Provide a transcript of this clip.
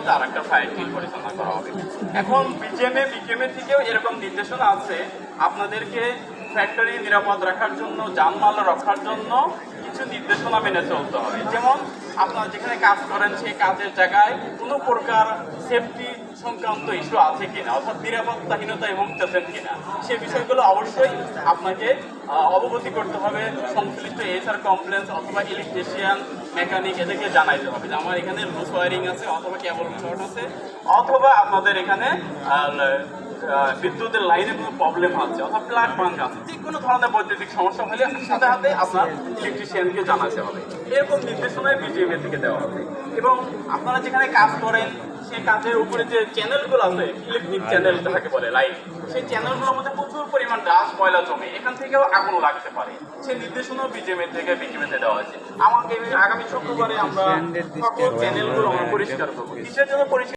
মধ্যে আরেকটা fire till পরিচালনা করা হবে। এখন বিকেএমএ থেকেও এরকম নির্দেশনা আছে আপনাদেরকে ফ্যাক্টরি নিরাপদ রাখার জন্য, যানমাল রক্ষার জন্য কিছু নির্দেশনা মেনে চলতে হবে। যেমন আপনারা যেখানে কাজ করেন সেই কাজের জায়গায় কোনো প্রকার সেফটি সংক্রান্ত ইস্যু আছে কিনা, অর্থাৎ নিরাপত্তাহীনতায় ভুগতেছেন কিনা, সে বিষয়গুলো অবশ্যই আপনাকে অবগতি করতে হবে। সংশ্লিষ্ট এসআর কমপ্লেন্স অথবা ইলেকট্রিশিয়ান, মেকানিক এদেরকে জানাইতে হবে যে আমার এখানে লুজ ওয়ারিং আছে অথবা কেবল শর্ট আছে অথবা আপনাদের এখানে বিদ্যুতের লাইনে কোনো প্রবলেম আছে অথবা প্লাগ ভাঙা আছে, যে কোনো ধরনের বৈদ্যুতিক সমস্যা হলে সাথে সাথে আপনার ইলেকট্রিশিয়ানকে জানাতে হবে। এরকম নির্দেশনায় বিজিএমএ থেকে দেওয়া হবে। এবং আপনারা যেখানে কাজ করেন সেই কাজের উপরে যে চ্যানেলগুলো আছে, ইলেকট্রিক চ্যানেল যাকে বলে লাইন, সেই চ্যানেলগুলোর মধ্যে প্রচুর পরিমাণ ডাস্ট ময়লা জমে, এখান থেকেও আগুন লাগতে পারে। সেই নির্দেশনাও বিজিএমএতে দেওয়া আছে। আমাকে আগামী শুক্রবারে আমরা সকল চ্যানেলগুলো আমরা পরিষ্কার করবো। কিসের জন্য পরিষ্কার?